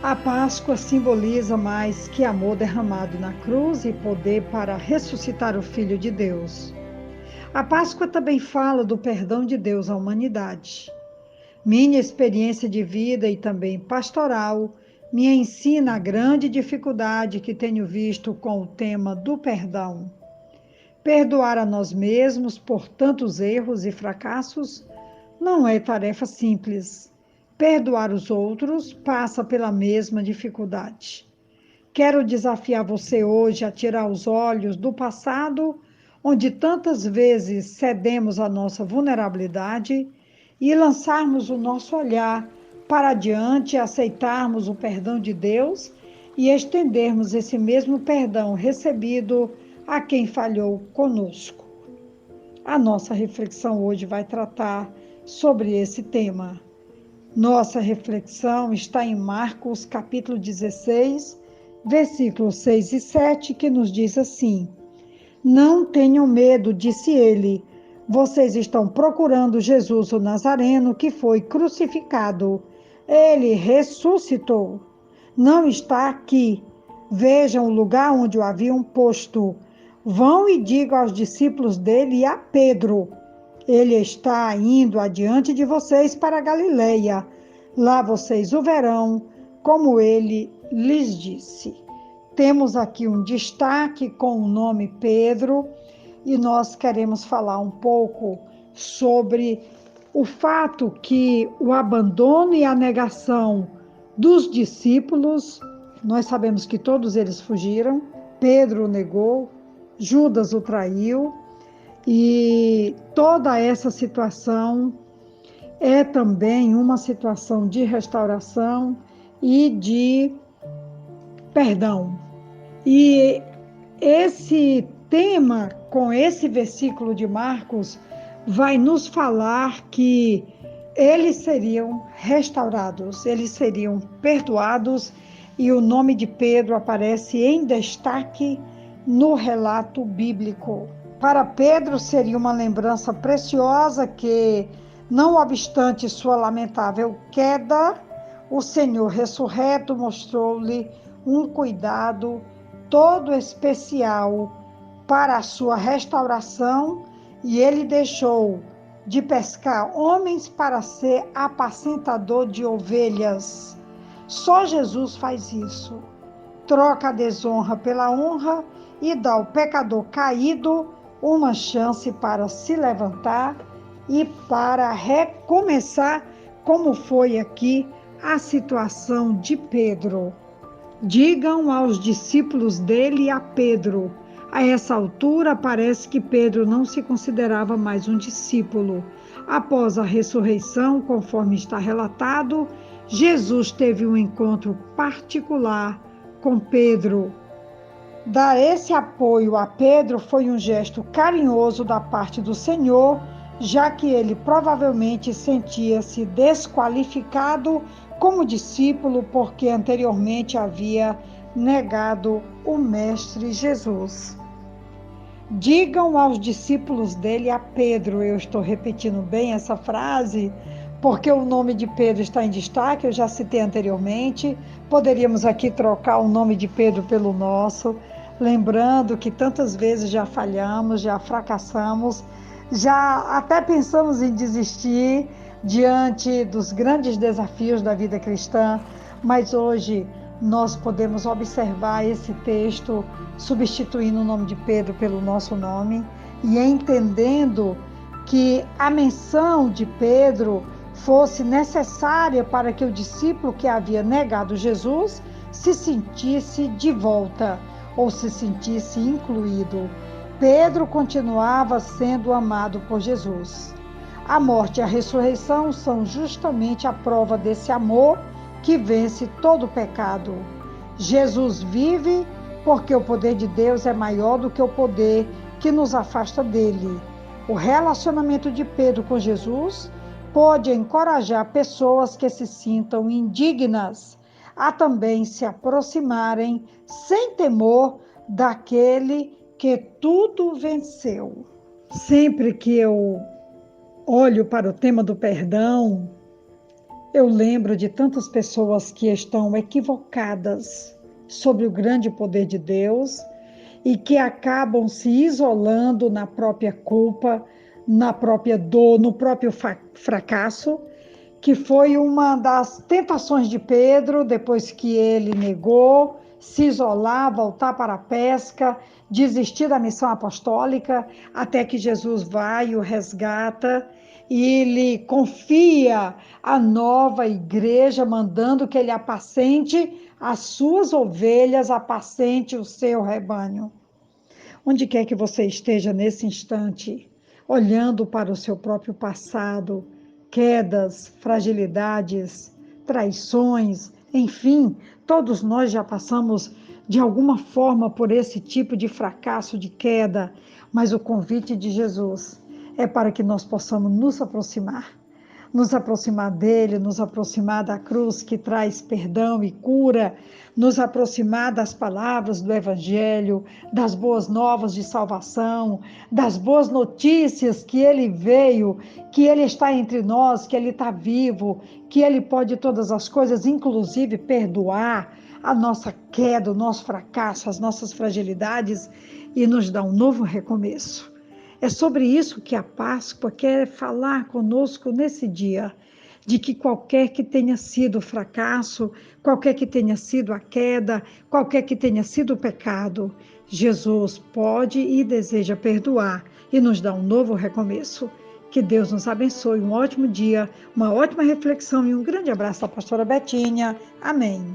A Páscoa simboliza mais que amor derramado na cruz e poder para ressuscitar o Filho de Deus. A Páscoa também fala do perdão de Deus à humanidade. Minha experiência de vida e também pastoral me ensina a grande dificuldade que tenho visto com o tema do perdão. Perdoar a nós mesmos por tantos erros e fracassos não é tarefa simples. Perdoar os outros passa pela mesma dificuldade. Quero desafiar você hoje a tirar os olhos do passado, onde tantas vezes cedemos a nossa vulnerabilidade, e lançarmos o nosso olhar para adiante, aceitarmos o perdão de Deus e estendermos esse mesmo perdão recebido a quem falhou conosco. A nossa reflexão hoje vai tratar sobre esse tema. Nossa reflexão está em Marcos, capítulo 16, versículos 6 e 7, que nos diz assim: Não tenham medo, disse ele. Vocês estão procurando Jesus o Nazareno, que foi crucificado. Ele ressuscitou. Não está aqui. Vejam o lugar onde o haviam posto. Vão e digam aos discípulos dele e a Pedro: Ele está indo adiante de vocês para a Galileia. Lá vocês o verão, como ele lhes disse. Temos aqui um destaque com o nome Pedro e nós queremos falar um pouco sobre o fato que o abandono e a negação dos discípulos, nós sabemos que todos eles fugiram, Pedro o negou, Judas o traiu, e toda essa situação é também uma situação de restauração e de perdão. E esse tema, com esse versículo de Marcos, vai nos falar que eles seriam restaurados, eles seriam perdoados, e o nome de Pedro aparece em destaque no relato bíblico. Para Pedro seria uma lembrança preciosa que, não obstante sua lamentável queda, o Senhor ressurreto mostrou-lhe um cuidado todo especial para a sua restauração, e ele deixou de pescar homens para ser apacentador de ovelhas. Só Jesus faz isso. Troca a desonra pela honra e dá ao pecador caído uma chance para se levantar e para recomeçar, como foi aqui a situação de Pedro. Digam aos discípulos dele e a Pedro. A essa altura, parece que Pedro não se considerava mais um discípulo. Após a ressurreição, conforme está relatado, Jesus teve um encontro particular com Pedro. Dar esse apoio a Pedro foi um gesto carinhoso da parte do Senhor, já que ele provavelmente sentia-se desqualificado como discípulo porque anteriormente havia negado o Mestre Jesus. Digam aos discípulos dele a Pedro, eu estou repetindo bem essa frase, porque o nome de Pedro está em destaque, eu já citei anteriormente, poderíamos aqui trocar o nome de Pedro pelo nosso, lembrando que tantas vezes já falhamos, já fracassamos, já até pensamos em desistir diante dos grandes desafios da vida cristã, mas hoje nós podemos observar esse texto substituindo o nome de Pedro pelo nosso nome e entendendo que a menção de Pedro fosse necessária para que o discípulo que havia negado Jesus se sentisse de volta ou se sentisse incluído. Pedro continuava sendo amado por Jesus. A morte e a ressurreição são justamente a prova desse amor que vence todo o pecado. Jesus vive porque o poder de Deus é maior do que o poder que nos afasta dele. O relacionamento de Pedro com Jesus pode encorajar pessoas que se sintam indignas a também se aproximarem sem temor daquele que tudo venceu. Sempre que eu olho para o tema do perdão, Eu lembro de tantas pessoas que estão equivocadas sobre o grande poder de Deus e que acabam se isolando na própria culpa, na própria dor, no próprio fracasso, que foi uma das tentações de Pedro, depois que ele negou, se isolar, voltar para a pesca, desistir da missão apostólica, até que Jesus vai e o resgata, e ele confia a nova igreja, mandando que ele apacente as suas ovelhas, apacente o seu rebanho. Onde quer que você esteja nesse instante, olhando para o seu próprio passado, quedas, fragilidades, traições, enfim, todos nós já passamos de alguma forma por esse tipo de fracasso, de queda, mas o convite de Jesus é para que nós possamos nos aproximar dele, nos aproximar da cruz que traz perdão e cura, nos aproximar das palavras do Evangelho, das boas novas de salvação, das boas notícias que ele veio, que ele está entre nós, que ele está vivo, que ele pode todas as coisas, inclusive perdoar a nossa queda, o nosso fracasso, as nossas fragilidades e nos dar um novo recomeço. É sobre isso que a Páscoa quer falar conosco nesse dia, de que qualquer que tenha sido o fracasso, qualquer que tenha sido a queda, qualquer que tenha sido o pecado, Jesus pode e deseja perdoar e nos dar um novo recomeço. Que Deus nos abençoe, um ótimo dia, uma ótima reflexão e um grande abraço da pastora Betinha. Amém.